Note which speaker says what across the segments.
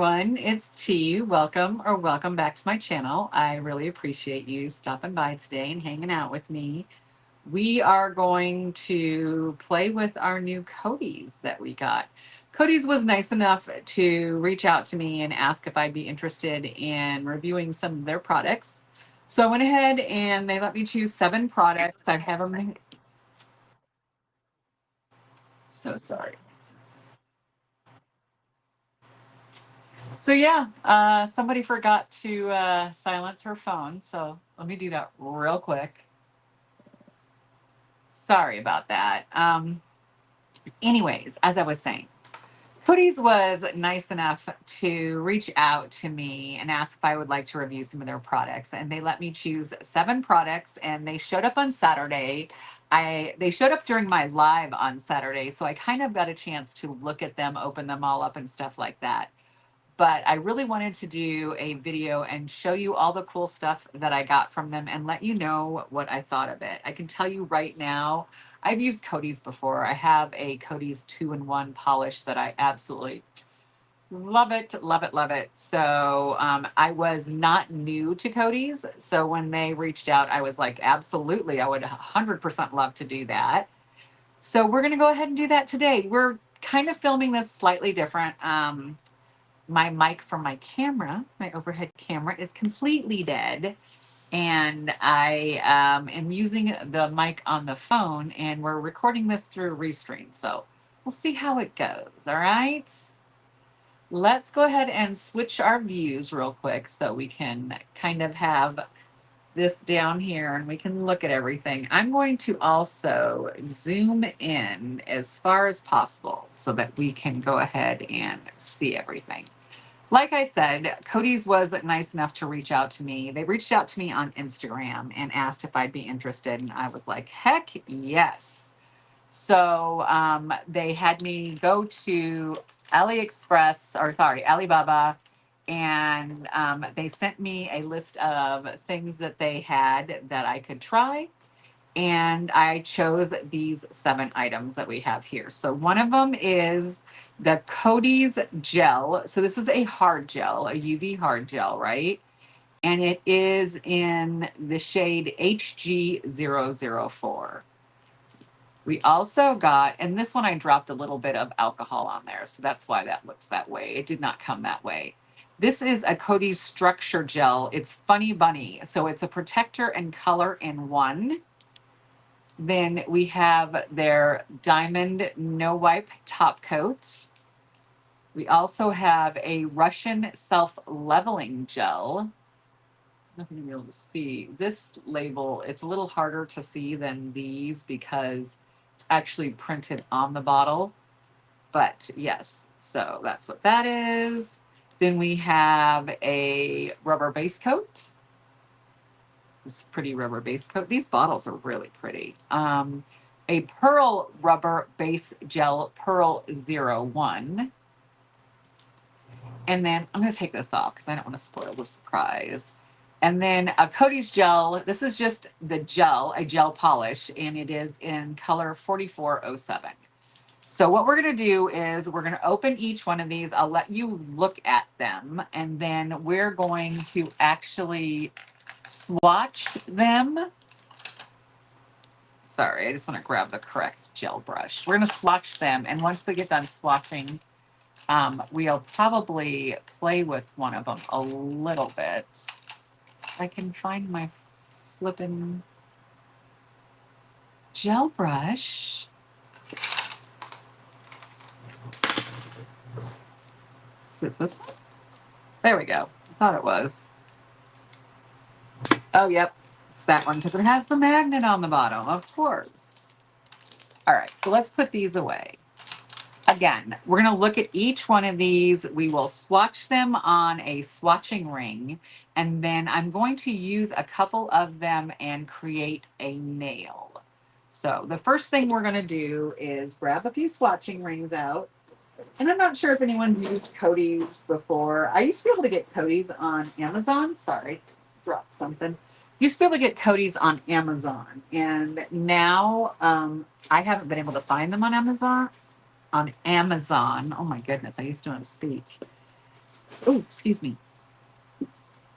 Speaker 1: everyone, it's T. Welcome back to my channel. I really appreciate you stopping by today and hanging out with me. We are going to play with our new Kodies that we got. Kodies was nice enough to reach out to me and ask if I'd be interested in reviewing some of their products. So I went ahead and they let me choose 7 products. I have them. So sorry. So yeah, somebody forgot to silence her phone. So let me do that real quick. Sorry about that. Anyways, as I was saying, Kodies was nice enough to reach out to me and ask if I would like to review some of their products. And they let me choose 7 products, and they showed up on Saturday. They showed up during my live on Saturday, so I kind of got a chance to look at them, open them all up and stuff like that. But I really wanted to do a video and show you all the cool stuff that I got from them and let you know what I thought of it. I can tell you right now, I've used Kodies before. I have a Kodies 2-in-1 polish that I absolutely love it, love it, love it. So I was not new to Kodies. So when they reached out, I was like, absolutely, I would 100% love to do that. So we're going to go ahead and do that today. We're kind of filming this slightly different. My mic from my camera, my overhead camera, is completely dead. And I am using the mic on the phone, and we're recording this through Restream. So we'll see how it goes. All right. Let's go ahead and switch our views real quick so we can kind of have this down here and we can look at everything. I'm going to also zoom in as far as possible so that we can go ahead and see everything. Like I said, Kodies was nice enough to reach out to me. They reached out to me on Instagram and asked if I'd be interested. And I was like, heck yes. So they had me go to Alibaba, and they sent me a list of things that they had that I could try. And I chose these 7 items that we have here. So one of them is the Kodies gel. So this is a hard gel, a UV hard gel, right? And it is in the shade HG004. We also got, and this one I dropped a little bit of alcohol on there, so that's why that looks that way. It did not come that way. This is a Kodies structure gel. It's Funny Bunny. So it's a protector and color in one. Then we have their Diamond No Wipe Top Coat. We also have a Russian Self-Leveling Gel. I'm not going to be able to see this label. It's a little harder to see than these because it's actually printed on the bottle. But yes, so that's what that is. Then we have a rubber base coat. This pretty rubber base coat. These bottles are really pretty. A pearl rubber base gel, Pearl 01. And then I'm going to take this off because I don't want to spoil the surprise. And then a Kodies gel. This is just the gel, a gel polish, and it is in color 4407. So what we're going to do is we're going to open each one of these. I'll let you look at them, and then we're going to actually swatch them. Sorry, I just want to grab the correct gel brush. We're going to swatch them, and once we get done swatching, we'll probably play with one of them a little bit. If I can find my flippin' gel brush. Is it this one? There we go. I thought it was. Oh, yep. It's that one because it has the magnet on the bottom, of course. All right, so let's put these away. Again, we're going to look at each one of these. We will swatch them on a swatching ring, and then I'm going to use a couple of them and create a nail. So the first thing we're going to do is grab a few swatching rings out. And I'm not sure if anyone's used Kodies before. I used to be able to get Kodies on Amazon. Sorry, dropped something. Used to be able to get Kodies on Amazon, and now I haven't been able to find them on Amazon. Oh my goodness, I used to know how to speak. Oh, excuse me.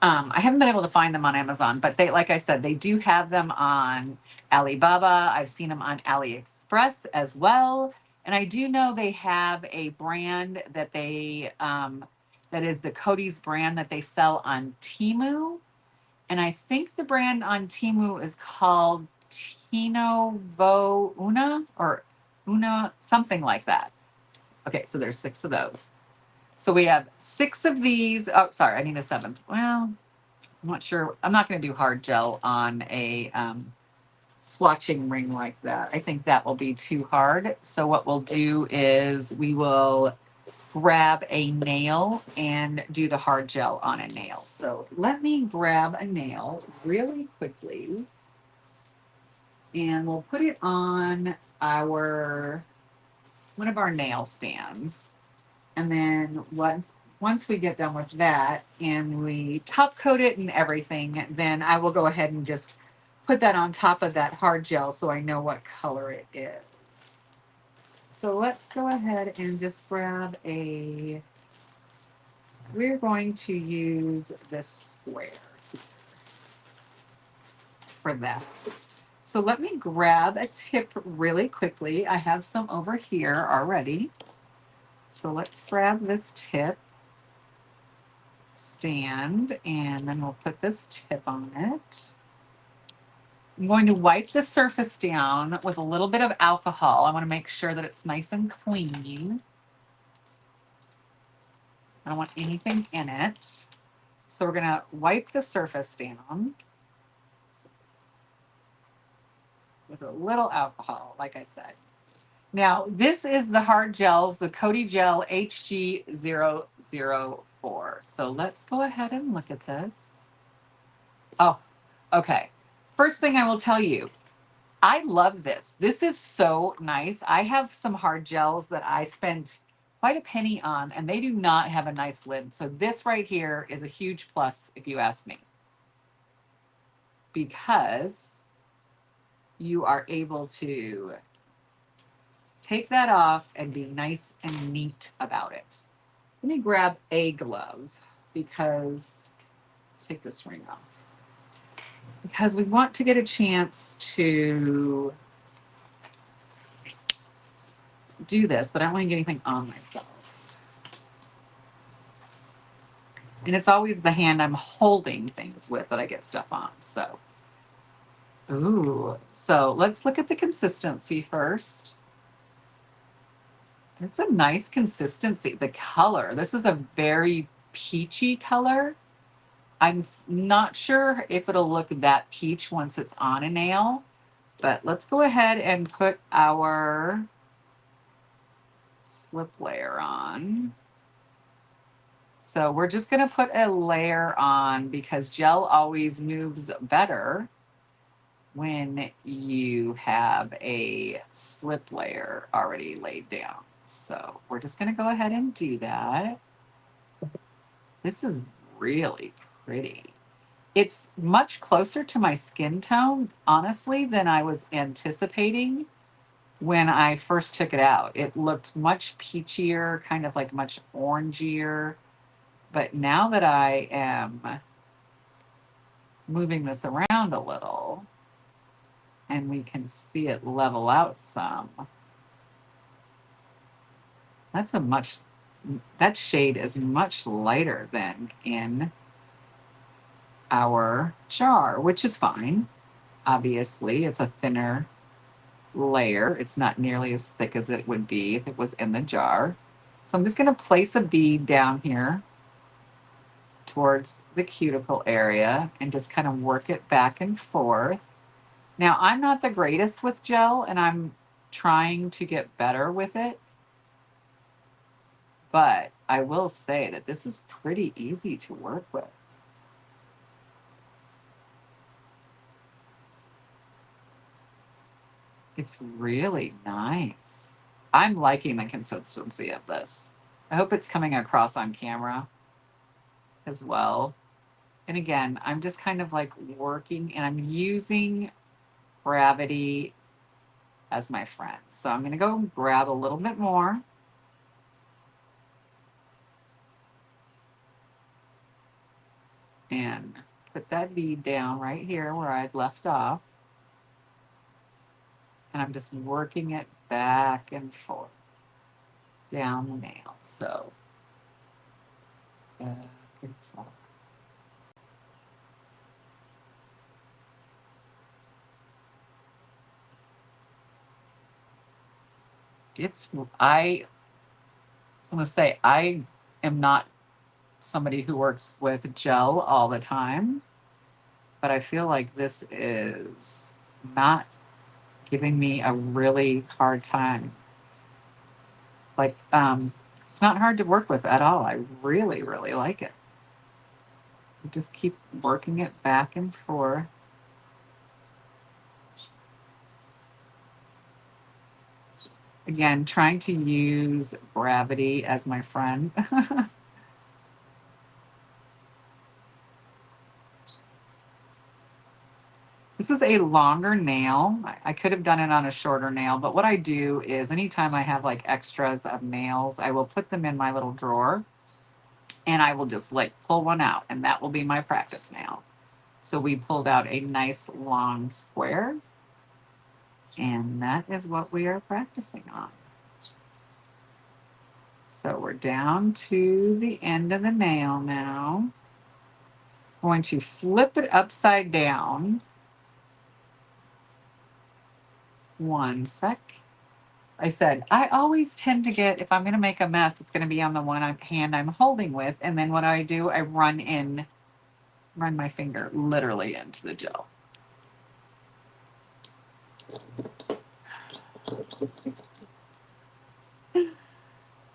Speaker 1: I haven't been able to find them on Amazon, but they, like I said, they do have them on Alibaba. I've seen them on AliExpress as well. And I do know they have a brand that that is the Kodies brand that they sell on Temu. And I think the brand on Temu is called Tino Vo Una or Una, something like that. Okay, so there's 6 of those. So we have 6 of these. Oh, sorry, I need a 7th. Well, I'm not sure. I'm not going to do hard gel on a swatching ring like that. I think that will be too hard. So what we'll do is we will grab a nail and do the hard gel on a nail. So let me grab a nail really quickly and we'll put it on our one of our nail stands. And then once we get done with that and we top coat it and everything, then I will go ahead and just put that on top of that hard gel so I know what color it is. So let's go ahead and just grab we're going to use this square for that. So let me grab a tip really quickly. I have some over here already. So let's grab this tip stand and then we'll put this tip on it. I'm going to wipe the surface down with a little bit of alcohol. I want to make sure that it's nice and clean. I don't want anything in it. So we're going to wipe the surface down with a little alcohol, like I said. Now, this is the hard gels, the Cody Gel HG004. So let's go ahead and look at this. Oh, okay. First thing I will tell you, I love this. This is so nice. I have some hard gels that I spent quite a penny on, and they do not have a nice lid. So this right here is a huge plus, if you ask me, because you are able to take that off and be nice and neat about it. Let me grab a glove because let's take this ring off. Because we want to get a chance to do this, but I don't want to get anything on myself. And it's always the hand I'm holding things with that I get stuff on. So, ooh. So let's look at the consistency first. It's a nice consistency. The color, this is a very peachy color. I'm not sure if it'll look that peach once it's on a nail, but let's go ahead and put our slip layer on. So we're just going to put a layer on because gel always moves better when you have a slip layer already laid down. So we're just going to go ahead and do that. This is really pretty. It's much closer to my skin tone, honestly, than I was anticipating when I first took it out. It looked much peachier, kind of like much orangier. But now that I am moving this around a little and we can see it level out some, that shade is much lighter than in our jar, which is fine. Obviously, it's a thinner layer. It's not nearly as thick as it would be if it was in the jar. So I'm just going to place a bead down here towards the cuticle area and just kind of work it back and forth. Now, I'm not the greatest with gel and I'm trying to get better with it, but I will say that this is pretty easy to work with. It's really nice. I'm liking the consistency of this. I hope it's coming across on camera as well. And again, I'm just kind of like working and I'm using gravity as my friend. So I'm going to go grab a little bit more. and put that bead down right here where I'd left off. And I'm just working it back and forth down the nail. So back and forth. I was gonna say, I am not somebody who works with gel all the time, but I feel like this is not giving me a really hard time. Like, it's not hard to work with at all. I really, really like it. Just keep working it back and forth. Again, trying to use gravity as my friend. This is a longer nail. I could have done it on a shorter nail, but what I do is anytime I have like extras of nails, I will put them in my little drawer and I will just like pull one out and that will be my practice nail. So we pulled out a nice long square and that is what we are practicing on. So we're down to the end of the nail now. Going to flip it upside down. One sec. I said, I always tend to get, if I'm going to make a mess, it's going to be on the hand I'm holding with. And then what I do, I run my finger literally into the gel.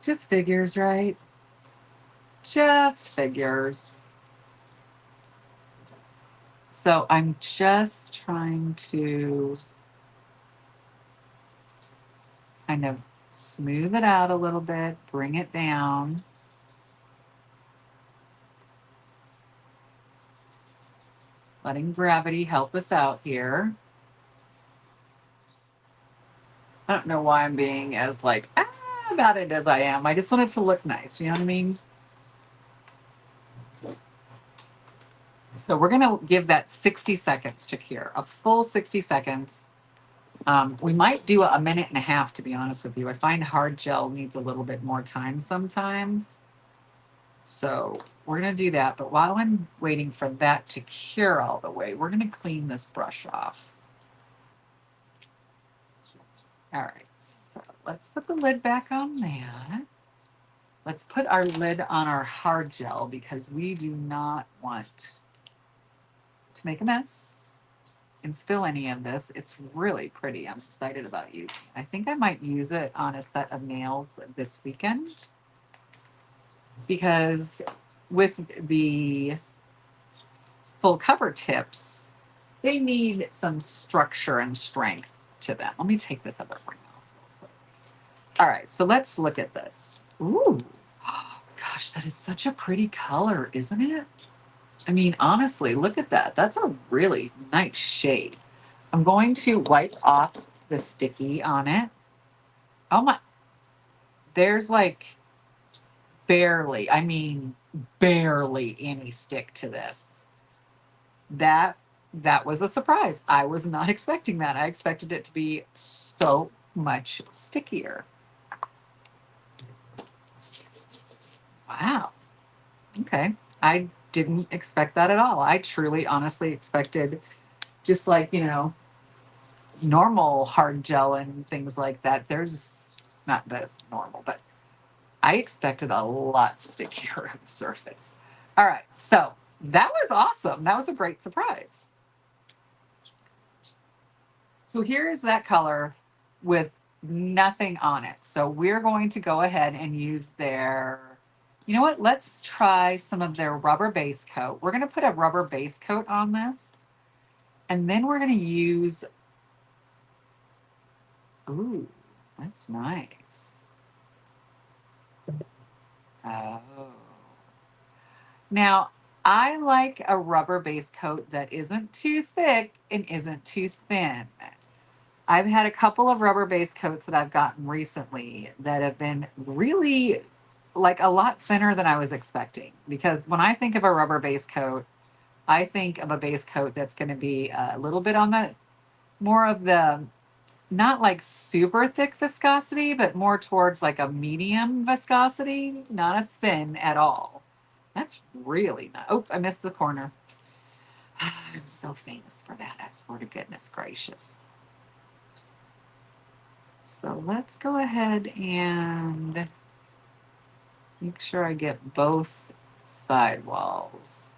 Speaker 1: Just figures, right? Just figures. So I'm just trying to kind of smooth it out a little bit, bring it down. Letting gravity help us out here. I don't know why I'm being as like about it as I am. I just want it to look nice. You know what I mean? So we're going to give that 60 seconds to cure, a full 60 seconds. We might do a minute and a half, to be honest with you. I find hard gel needs a little bit more time sometimes. So we're going to do that. But while I'm waiting for that to cure all the way, we're going to clean this brush off. All right, so let's put the lid back on that. Let's put our lid on our hard gel because we do not want to make a mess and spill any of this. It's really pretty. I'm excited about using it. I think I might use it on a set of nails this weekend because with the full cover tips, they need some structure and strength to them. Let me take this other ring off. All right, so let's look at this. Ooh, gosh, that is such a pretty color, isn't it? I mean, honestly, look at that. That's a really nice shade. I'm going to wipe off the sticky on it. Oh my, there's like barely, I mean, barely any stick to this. That was a surprise. I was not expecting that. I expected it to be so much stickier. Wow. Okay. I didn't expect that at all. I truly, honestly expected just like, normal hard gel and things like that. There's not this normal, but I expected a lot stickier on the surface. All right. So that was awesome. That was a great surprise. So here's that color with nothing on it. So we're going to go ahead and use you know what? Let's try some of their rubber base coat. We're going to put a rubber base coat on this. And then we're going to use, ooh, that's nice. Oh. Now, I like a rubber base coat that isn't too thick and isn't too thin. I've had a couple of rubber base coats that I've gotten recently that have been really like a lot thinner than I was expecting. Because when I think of a rubber base coat, I think of a base coat that's going to be a little bit on the more of the not like super thick viscosity, but more towards like a medium viscosity, not a thin at all. That's really nice. Oh, I missed the corner. I'm so famous for that. I swear to goodness gracious. So let's go ahead and make sure I get both sidewalls.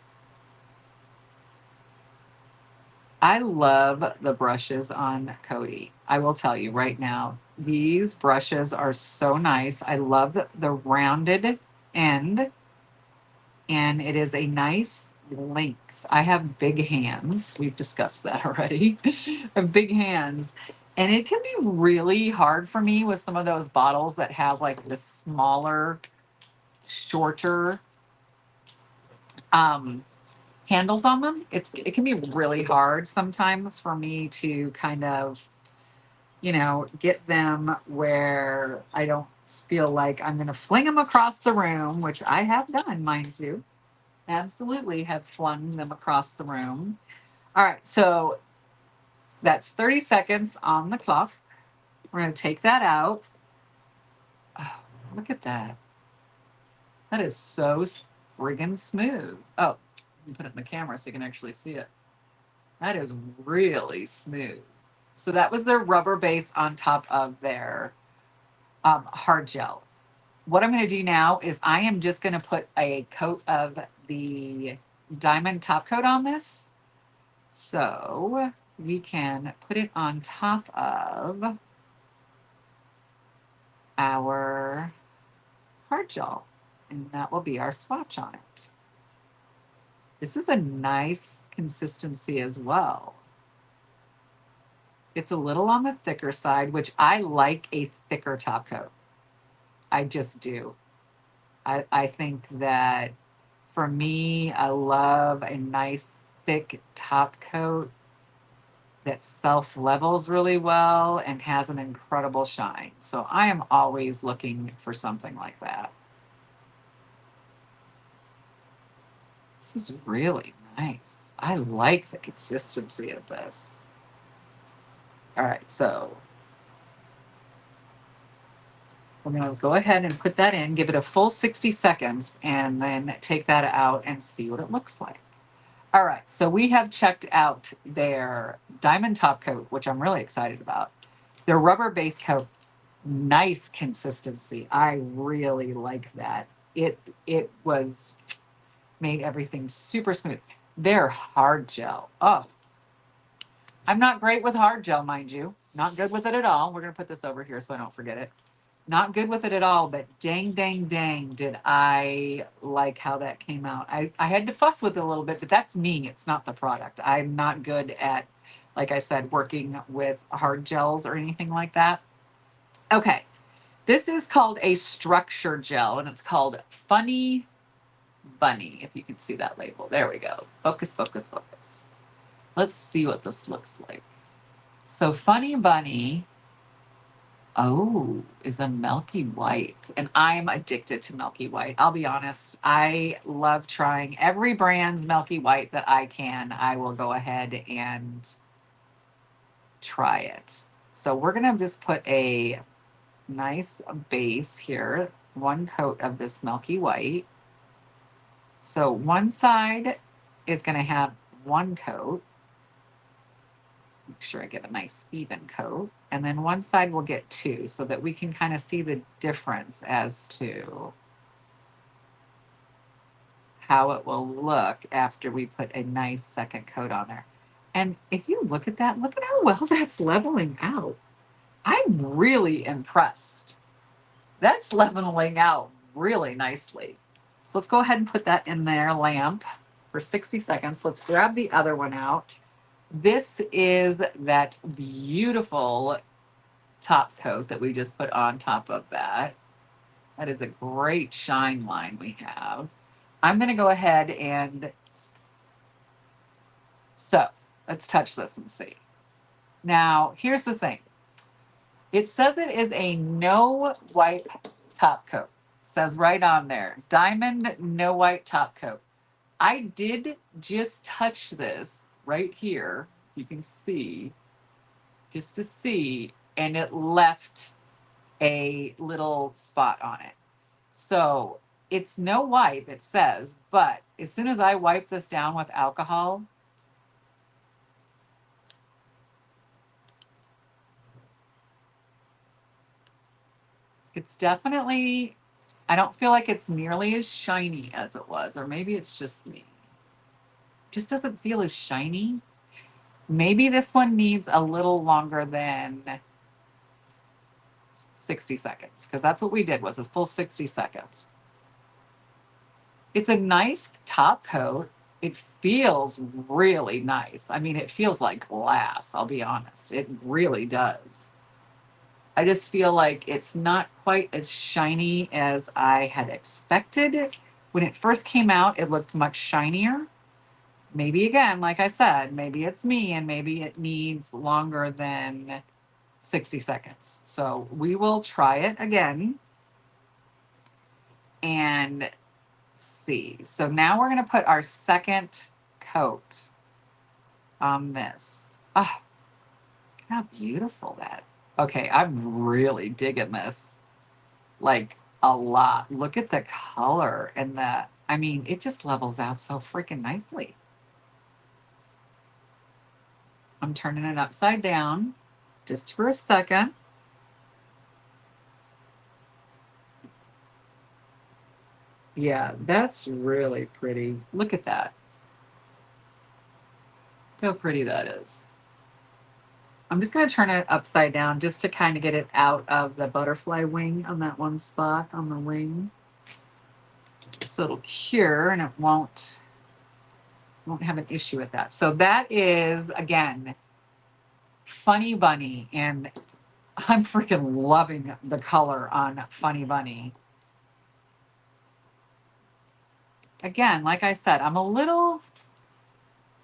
Speaker 1: I love the brushes on Kodi. I will tell you right now, these brushes are so nice. I love the rounded end, and it is a nice length. I have big hands. We've discussed that already. I have big hands. And it can be really hard for me with some of those bottles that have like the smaller, shorter um, handles on them. It can be really hard sometimes for me to kind of, get them where I don't feel like I'm going to fling them across the room, which I have done, mind you. Absolutely have flung them across the room. All right, so that's 30 seconds on the clock. We're going to take that out. Oh, look at that. That is so friggin' smooth. Oh, you put it in the camera so you can actually see it. That is really smooth. So that was their rubber base on top of their hard gel. What I'm going to do now is I am just going to put a coat of the diamond top coat on this. So we can put it on top of our hard gel, and that will be our swatch on it. This is a nice consistency as well. It's a little on the thicker side, which I like a thicker top coat. I just do. I think that for me, I love a nice thick top coat that self levels really well and has an incredible shine. So I am always looking for something like that. This is really nice. I like the consistency of this. All right, so we're going to go ahead and put that in, give it a full 60 seconds, and then take that out and see what it looks like. All right, so we have checked out their diamond top coat, which I'm really excited about. Their rubber base coat, nice consistency. I really like that. It was made everything super smooth. Their hard gel. Oh, I'm not great with hard gel, mind you. Not good with it at all. We're gonna put this over here so I don't forget it. Not good with it at all, but dang, dang, dang, did I like how that came out. I had to fuss with it a little bit, but that's me. It's not the product. I'm not good at, like I said, working with hard gels or anything like that. Okay, this is called a structure gel, and it's called Funny Bunny, if you can see that label. There we go. Focus, focus, focus. Let's see what this looks like. So Funny Bunny, oh, is a milky white. And I'm addicted to milky white. I'll be honest. I love trying every brand's milky white that I can. I will go ahead and try it. So we're going to just put a nice base here, one coat of this milky white. So one side is going to have one coat. Make sure I get a nice even coat. And then one side will get two so that we can kind of see the difference as to how it will look after we put a nice second coat on there. And if you look at that, look at how well that's leveling out. I'm really impressed. That's leveling out really nicely. So let's go ahead and put that in their lamp for 60 seconds. Let's grab the other one out. This is that beautiful top coat that we just put on top of that. That is a great shine line we have. I'm going to go ahead and, so let's touch this and see. Now, here's the thing. It says it is a no white top coat. It says right on there, diamond no white top coat. I did just touch this right here. You can see, just to see, and it left a little spot on it. So it's no wipe, it says, but as soon as I wipe this down with alcohol, it's definitely, I don't feel like it's nearly as shiny as it was, or maybe it's just me. It just doesn't feel as shiny. Maybe this one needs a little longer than 60 seconds, because that's what we did, was a full 60 seconds. It's a nice top coat. It feels really nice. I mean, it feels like glass, I'll be honest. It really does. I just feel like it's not quite as shiny as I had expected. When it first came out, it looked much shinier. Maybe again, like I said, maybe it's me and maybe it needs longer than 60 seconds. So we will try it again and see. So now we're going to put our second coat on this. Oh, how beautiful that. Okay, I'm really digging this. Like a lot. Look at the color and the, I mean, it just levels out so freaking nicely. I'm turning it upside down just for a second. Yeah, that's really pretty. Look at that. Look how pretty that is. I'm just going to turn it upside down just to kind of get it out of the butterfly wing on that one spot on the wing. So it'll cure and it won't have an issue with that. So that is, again, Funny Bunny. And I'm freaking loving the color on Funny Bunny. Again, like I said, I'm a little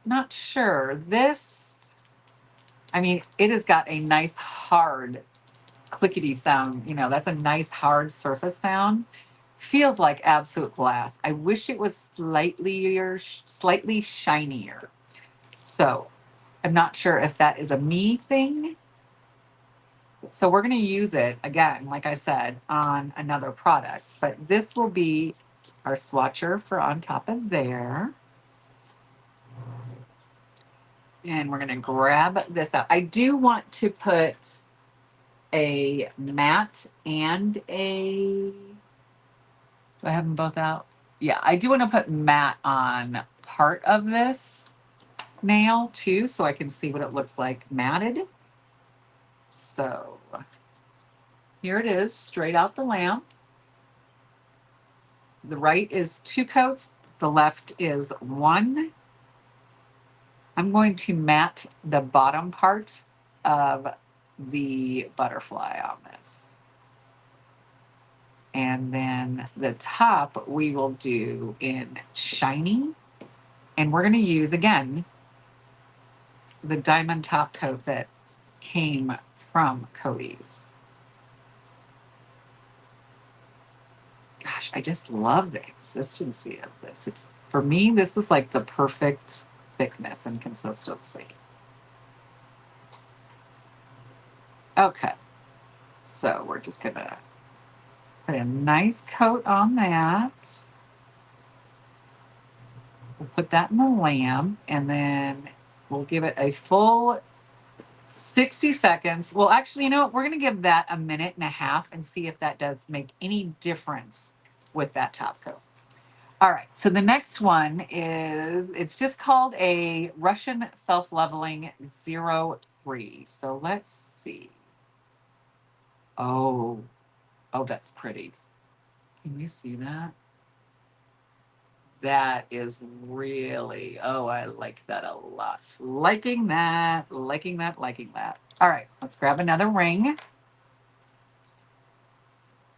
Speaker 1: not sure. This, I mean, it has got a nice hard clickety sound. You know, that's a nice hard surface sound. Feels like absolute glass. I wish it was slightly shinier. So I'm not sure if that is a me thing. So we're going to use it again, like I said, on another product, but this will be our swatcher for on top of there. And we're going to grab this out. I do want to put a matte and a, do I have them both out? Yeah, I do want to put matte on part of this nail too, so I can see what it looks like matted. So here it is, straight out the lamp. The right is 2 coats, the left is 1. I'm going to matte the bottom part of the butterfly on this. And then the top we will do in shiny. And we're going to use, again, the diamond top coat that came from Kodies. Gosh, I just love the consistency of this. It's, for me, this is like the perfect thickness and consistency. Okay, so we're just gonna put a nice coat on that. We'll put that in the lamp and then we'll give it a full 60 seconds. Well, actually, you know what? We're going to give that a minute and a half and see if that does make any difference with that top coat. All right. So the next one is, it's just called a Russian Self-Leveling 03. So let's see. Oh, that's pretty. Can you see that? That is really, oh, I like that a lot. Liking that, liking that, liking that. All right, let's grab another ring.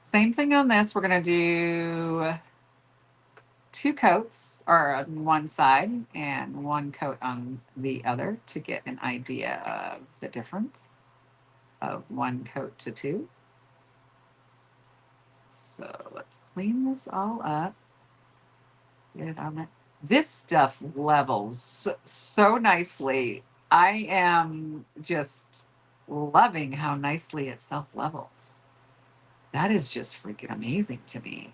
Speaker 1: Same thing on this. We're going to do 2 coats or on one side and 1 coat on the other to get an idea of the difference of 1 coat to 2. So let's clean this all up. Get it on it. This stuff levels so nicely. I am just loving how nicely it self levels. That is just freaking amazing to me.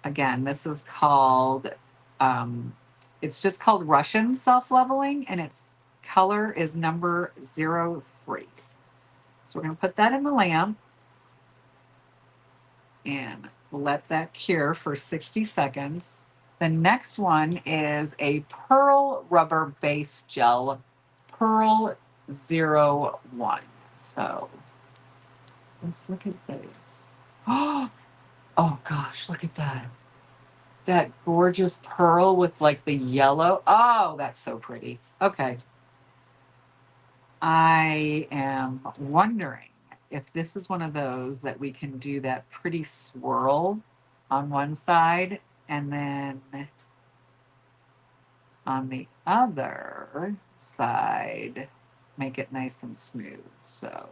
Speaker 1: Again, this is called, um, it's just called Russian self leveling, and its color is number 03. So we're going to put that in the lamp and let that cure for 60 seconds. The next one is a pearl rubber base gel, Pearl 01. So let's look at this. Oh gosh, look at that. That gorgeous pearl with like the yellow. Oh, that's so pretty. Okay. I am wondering if this is one of those that we can do that pretty swirl on one side and then on the other side make it nice and smooth. So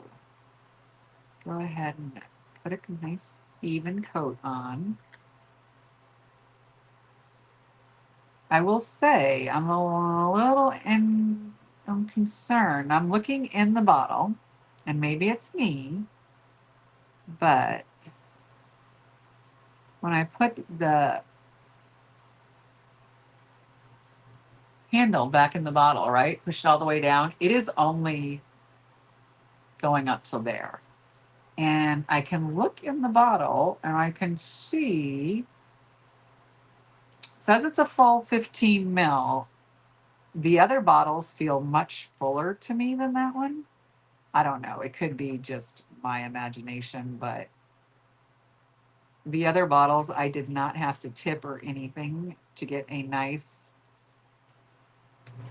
Speaker 1: go ahead and put a nice even coat on. I will say I'm a little I'm concerned. I'm looking in the bottle, and maybe it's me, but when I put the handle back in the bottle, right, push it all the way down, it is only going up to there. And I can look in the bottle and I can see, it says it's a full 15 mil. The other bottles feel much fuller to me than that one. I don't know. It could be just my imagination, but the other bottles I did not have to tip or anything to get a nice,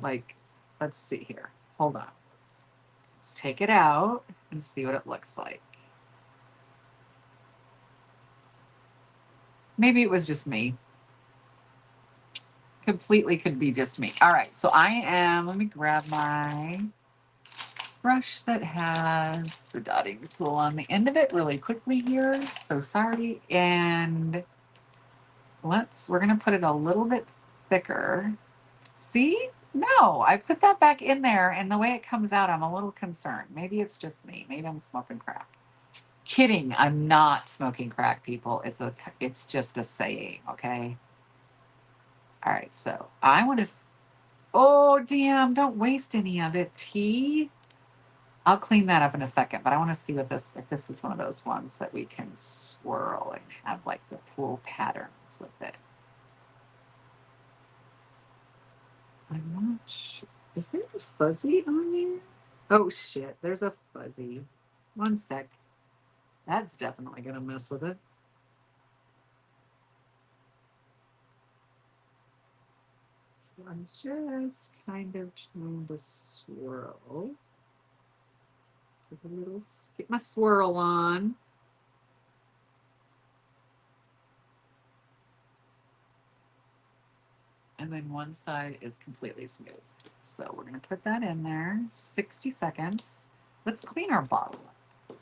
Speaker 1: like, let's see here. Hold on. Let's take it out and see what it looks like. Maybe it was just me. Completely could be just me. All right, so let me grab my brush that has the dotting tool on the end of it really quickly here. So sorry. And we're gonna put it a little bit thicker. See? No, I put that back in there and the way it comes out, I'm a little concerned. Maybe it's just me. Maybe I'm smoking crack. Kidding, I'm not smoking crack, people. It's just a saying, okay? All right, so I want to, oh damn, don't waste any of it, T. I'll clean that up in a second, but I want to see if this is one of those ones that we can swirl and have like the cool patterns with it. I'm not sure. Is there a fuzzy on there? Oh shit, there's a fuzzy. One sec. That's definitely gonna mess with it. So I'm just kind of trying to swirl. Get my swirl on. And then one side is completely smooth. So we're gonna put that in there, 60 seconds. Let's clean our bottle up.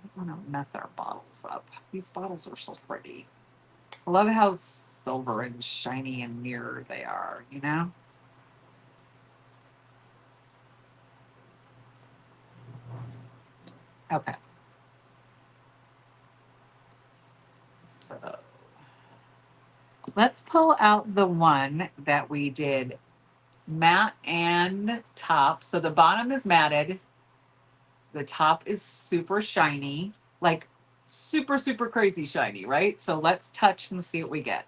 Speaker 1: I don't want to mess our bottles up. These bottles are so pretty. I love how silver and shiny and mirror they are, you know? Okay. So let's pull out the one that we did matte and top. So the bottom is matted. The top is super shiny, like super, super crazy shiny, right? So let's touch and see what we get.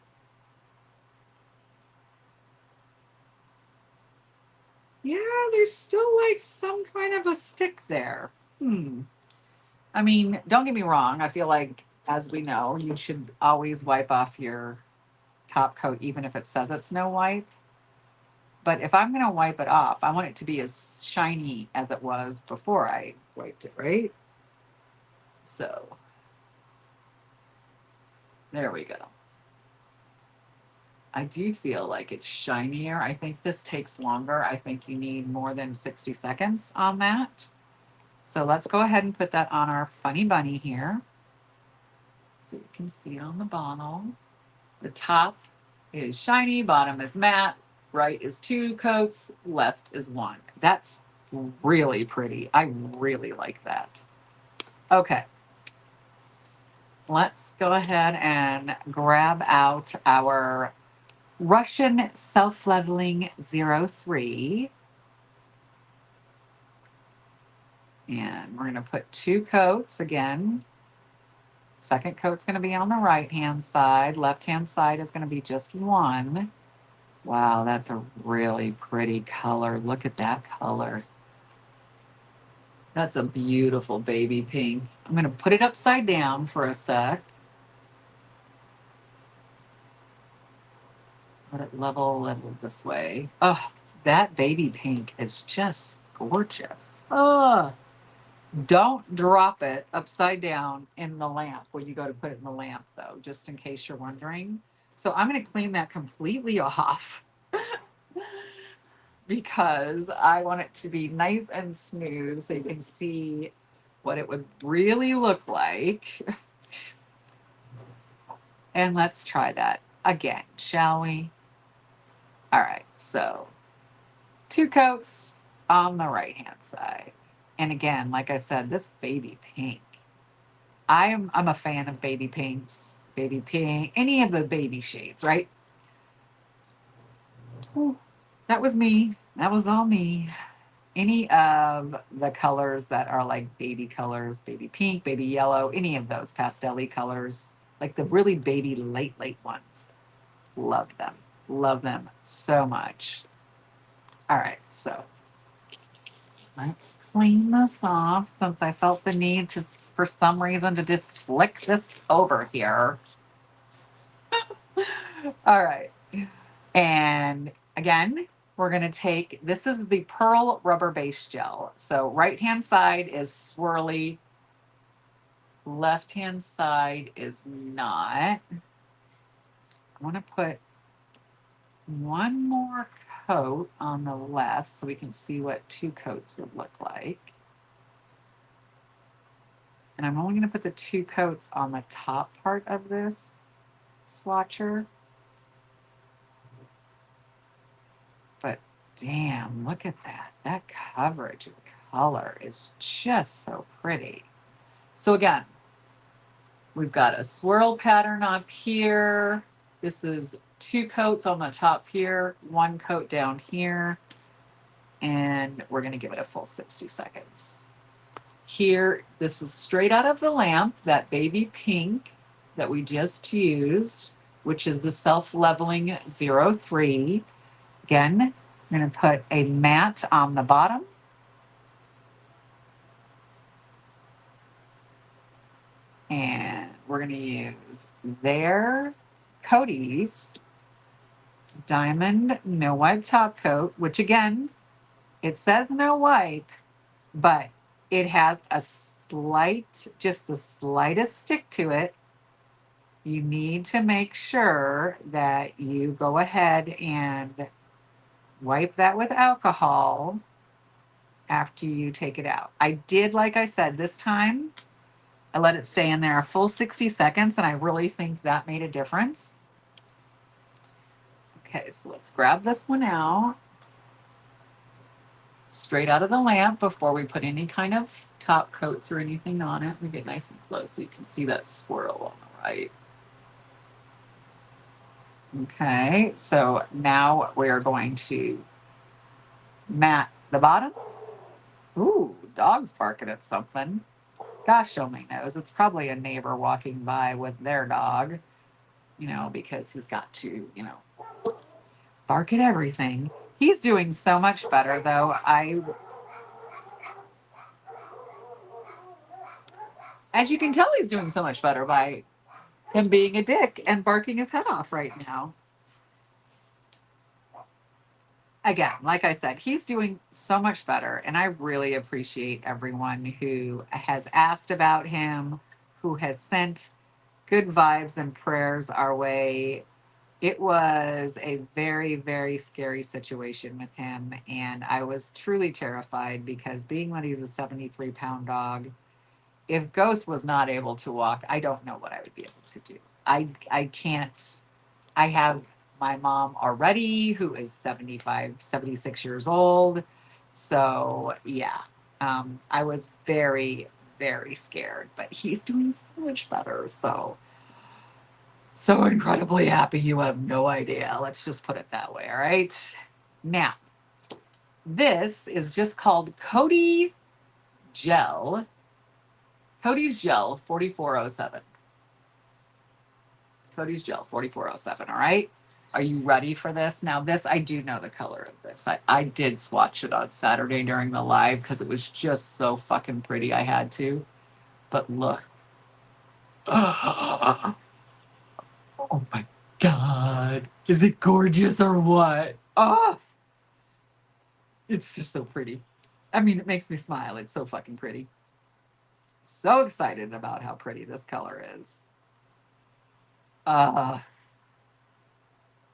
Speaker 1: Yeah, there's still like some kind of a stick there. I mean, don't get me wrong. I feel like, as we know, you should always wipe off your top coat, even if it says it's no wipe. But if I'm going to wipe it off, I want it to be as shiny as it was before I wiped it, right? So there we go. I do feel like it's shinier. I think this takes longer. I think you need more than 60 seconds on that. So let's go ahead and put that on our funny bunny here. So you can see on the bottom. The top is shiny, bottom is matte, right is 2 coats, left is 1. That's really pretty. I really like that. Okay. Let's go ahead and grab out our Russian Self-Leveling 03. And we're going to put 2 coats again. Second coat's going to be on the right-hand side. Left-hand side is going to be just 1. Wow, that's a really pretty color. Look at that color. That's a beautiful baby pink. I'm going to put it upside down for a sec. Let it level this way. Oh, that baby pink is just gorgeous. Oh, don't drop it upside down in the lamp when you go to put it in the lamp, though, just in case you're wondering. So I'm going to clean that completely off because I want it to be nice and smooth so you can see what it would really look like. And let's try that again, shall we? All right, so 2 coats on the right-hand side. And again, like I said, this baby pink. I'm a fan of baby pinks, baby pink, any of the baby shades, right? Ooh, that was me. That was all me. Any of the colors that are like baby colors, baby pink, baby yellow, any of those pastel-y colors, like the really baby late ones. Love them. Love them so much. All right, so let's clean this off since I felt the need to, for some reason, to just flick this over here. All right. And again, we're going to take, this is the Pearl Rubber Base Gel. So right-hand side is swirly. Left-hand side is not. I want to put 1 more coat on the left so we can see what 2 coats would look like. And I'm only going to put the 2 coats on the top part of this swatcher. But damn, look at that. That coverage of color is just so pretty. So again, we've got a swirl pattern up here. This is 2 coats on the top here, 1 coat down here. And we're going to give it a full 60 seconds. Here, this is straight out of the lamp, that baby pink that we just used, which is the Self-Leveling 03. Again, I'm going to put a matte on the bottom. And we're going to use their Kodies Diamond No Wipe Top Coat, which again, it says no wipe, but it has a slight, just the slightest stick to it. You need to make sure that you go ahead and wipe that with alcohol after you take it out. I did, like I said, this time, I let it stay in there a full 60 seconds, and I really think that made a difference. Okay, so let's grab this one out. Straight out of the lamp before we put any kind of top coats or anything on it. We get nice and close so you can see that swirl on the right. Okay, so now we're going to matte the bottom. Ooh, dog's barking at something. Gosh only knows. It's probably a neighbor walking by with their dog, you know, because he's got to, you know, bark at everything. He's doing so much better, though. As you can tell, he's doing so much better by him being a dick and barking his head off right now. Again, like I said, he's doing so much better. And I really appreciate everyone who has asked about him, who has sent good vibes and prayers our way. It was a very, very scary situation with him. And I was truly terrified because being that he's a 73-pound dog, if Ghost was not able to walk, I don't know what I would be able to do. I can't. I have my mom already, who is 75, 76 years old. So yeah, I was very, very scared, but he's doing so much better. So incredibly happy. You have no idea. Let's just put it that way. All right. Now, this is just called Gel. Kodies Gel 4407. Kodies Gel 4407. All right. Are you ready for this? Now, this, I do know the color of this. I did swatch it on Saturday during the live because it was just so fucking pretty. I had to. But look. Oh my God. Is it gorgeous or what? Oh, it's just so pretty. I mean, it makes me smile. It's so fucking pretty. So excited about how pretty this color is. Uh,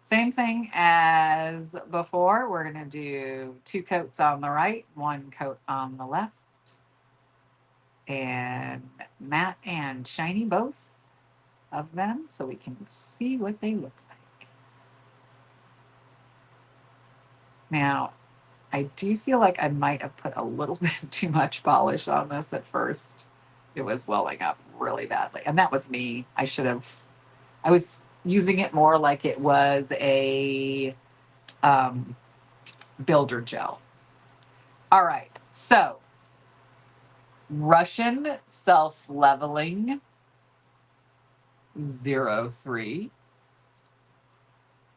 Speaker 1: Same thing as before. We're going to do 2 coats on the right, 1 coat on the left. And matte and shiny both of them so we can see what they look like. Now, I do feel like I might have put a little bit too much polish on this at first. It was welling up really badly. And that was me. I was using it more like it was a builder gel. All right. So, Russian self-leveling 03.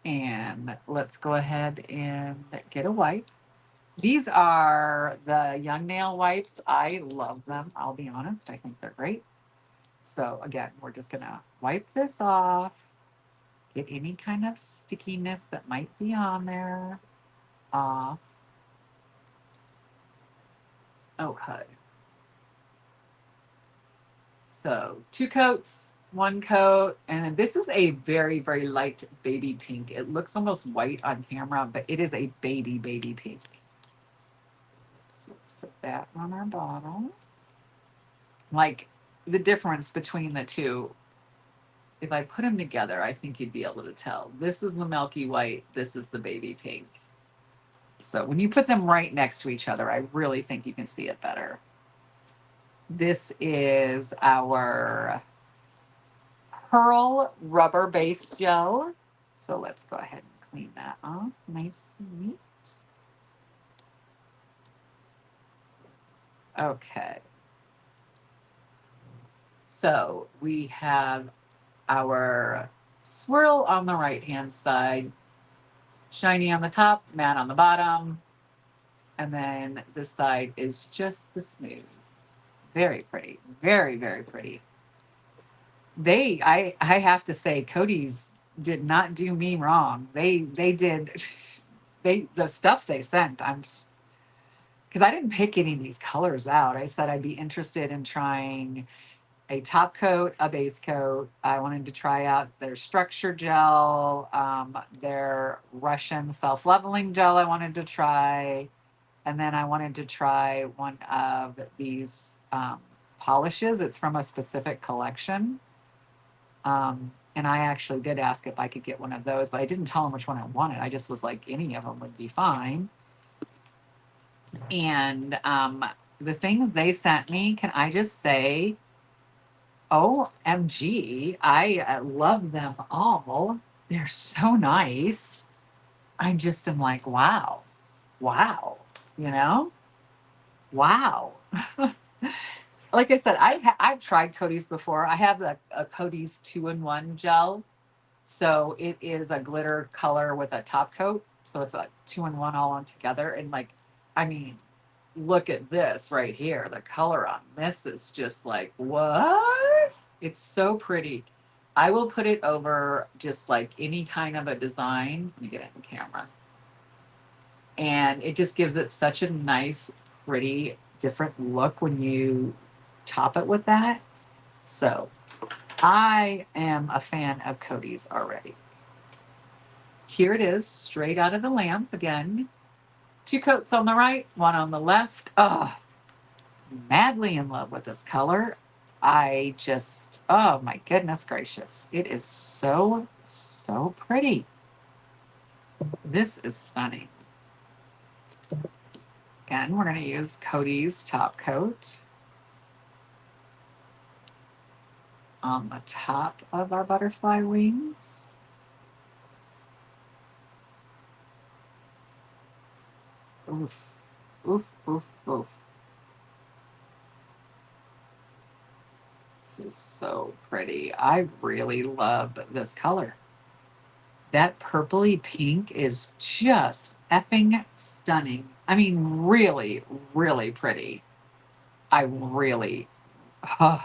Speaker 1: And let's go ahead and get a wipe. These are the Young Nail wipes. I love them. I'll be honest. I think they're great. So again, we're just going to wipe this off, get any kind of stickiness that might be on there off. Okay. So 2 coats, 1 coat, and this is a very, very light baby pink. It looks almost white on camera, but it is a baby pink. So let's put that on our bottle. Like the difference between the two, if I put them together, I think you'd be able to tell. This is the milky white, this is the baby pink. So when you put them right next to each other, I really think you can see it better. This is our Pearl Rubber Base Gel. So let's go ahead and clean that off. Nice and neat. Okay. So we have our swirl on the right-hand side, shiny on the top, matte on the bottom. And then this side is just the smooth. Very pretty. Very, very pretty. I have to say, Kodies did not do me wrong. They did, the stuff they sent, because I didn't pick any of these colors out. I said I'd be interested in trying a top coat, a base coat. I wanted to try out their structure gel, their Russian self-leveling gel I wanted to try. And then I wanted to try one of these polishes. It's from a specific collection. And I actually did ask if I could get one of those, but I didn't tell them which one I wanted. I just was like, any of them would be fine. And the things they sent me, can I just say, OMG, I love them all. They're so nice. I just am like, wow, you know, wow. Like I said, I've tried Kodies before. I have a Kodies 2-in-1 gel. So it is a glitter color with a top coat. So it's a 2-in-1 all on together. And like, I mean, look at this right here. The color on this is just like, what? It's so pretty. I will put it over just like any kind of a design. Let me get it in camera. And it just gives it such a nice, pretty, different look when you top it with that. So I am a fan of Kodies already. Here it is, straight out of the lamp again. 2 coats on the right, 1 on the left. Oh, madly in love with this color. I just, oh my goodness gracious. It is so, so pretty. This is stunning. Again, we're going to use Kodies top coat on the top of our butterfly wings. Oof, oof, oof, oof. This is so pretty. I really love this color. That purpley pink is just effing stunning. I mean, really, really pretty. I really, oh,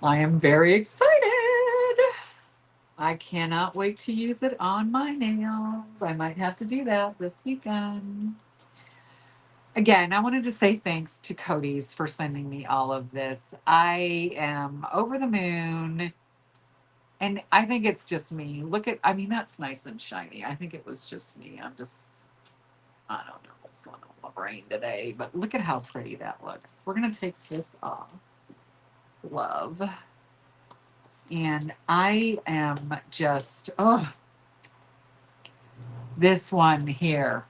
Speaker 1: I am very excited. I cannot wait to use it on my nails. I might have to do that this weekend. Again, I wanted to say thanks to Kodies for sending me all of this. I am over the moon. And I think it's just me. Look at, I mean, that's nice and shiny. I think it was just me. I don't know what's going on with my brain today, but look at how pretty that looks. We're going to take this off. Love. And I am just, oh, this one here,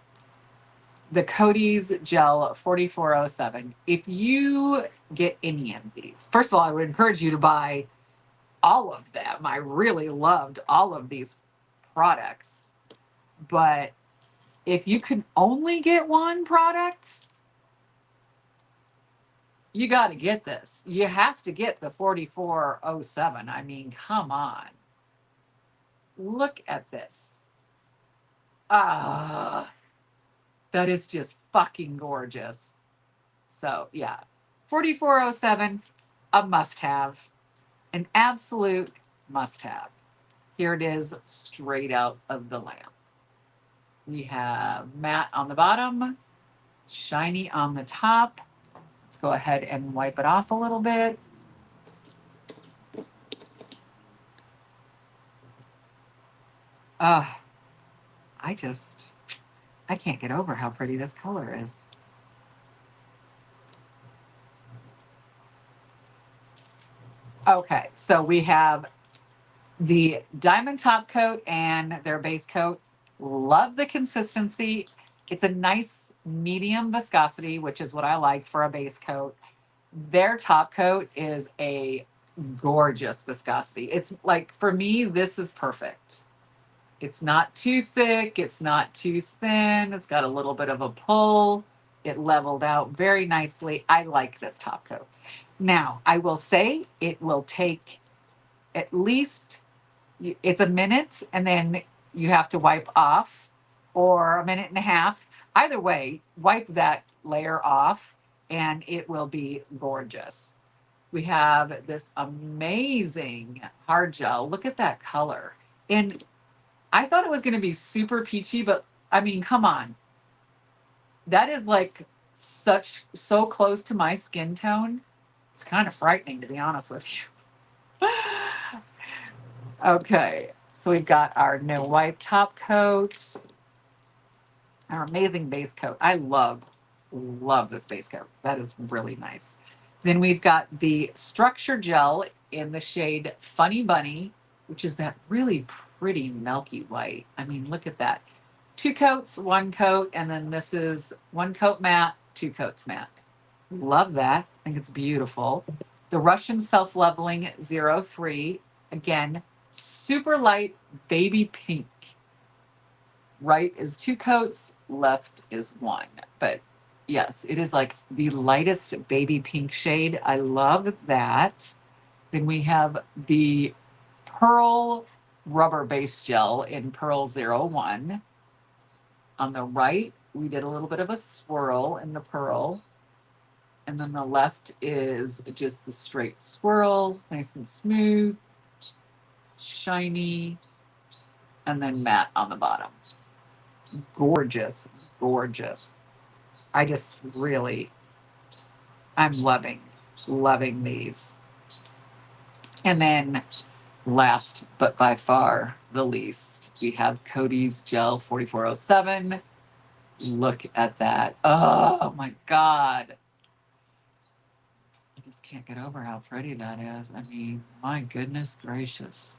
Speaker 1: the Kodies Gel 4407. If you get any of these, first of all, I would encourage you to buy all of them. I really loved all of these products. But if you can only get one product, you got to get this. You have to get the 4407. I mean, come on. Look at this. Ah, that is just fucking gorgeous. So, yeah, 4407, a must have, an absolute must have. Here it is, straight out of the lamp. We have matte on the bottom, shiny on the top. Let's go ahead and wipe it off a little bit. Uh, I can't get over how pretty this color is. Okay, so we have the diamond top coat and their base coat. Love the consistency. It's a nice medium viscosity, which is what I like for a base coat. Their top coat is a gorgeous viscosity. It's like, for me, this is perfect. It's not too thick. It's not too thin. It's got a little bit of a pull. It leveled out very nicely. I like this top coat. Now, I will say it will take at least, it's a minute and then you have to wipe off, or a minute and a half. Either way, wipe that layer off and it will be gorgeous. We have this amazing hard gel. Look at that color. And I thought it was going to be super peachy, but I mean, come on. That is like so close to my skin tone. It's kind of frightening, to be honest with you. Okay, so we've got our no wipe top coat, our amazing base coat. I love this base coat. That is really nice. Then we've got the structure gel in the shade Funny Bunny, which is that really pretty milky white. I mean, look at that. 2 coats, 1 coat, and then this is 1 coat matte, 2 coats matte. Love that. I think it's beautiful. The Russian Self-Leveling 03, again, super light baby pink. Right is 2 coats, left is 1. But yes, it is like the lightest baby pink shade. I love that. Then we have the Pearl Rubber Base Gel in Pearl 01. On the right, we did a little bit of a swirl in the pearl. And then the left is just the straight swirl, nice and smooth, shiny, and then matte on the bottom. Gorgeous, gorgeous. I just really, I'm loving these. And then last, but by far the least, we have Kodies Gel 4407. Look at that. Oh my God. just can't get over how pretty that is. I mean, my goodness gracious.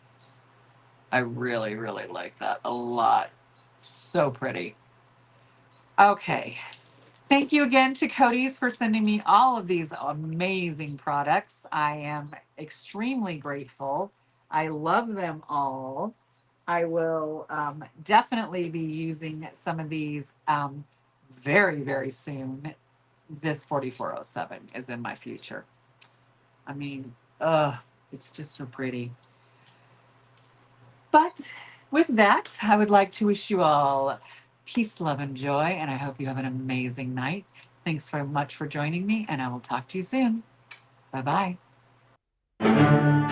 Speaker 1: I really, really like that a lot. So pretty. Okay. Thank you again to Kodies for sending me all of these amazing products. I am extremely grateful. I love them all. I will definitely be using some of these very, very soon. This 4407 is in my future. I mean, it's just so pretty. But with that, I would like to wish you all peace, love, and joy, and I hope you have an amazing night. Thanks so much for joining me, and I will talk to you soon. Bye bye.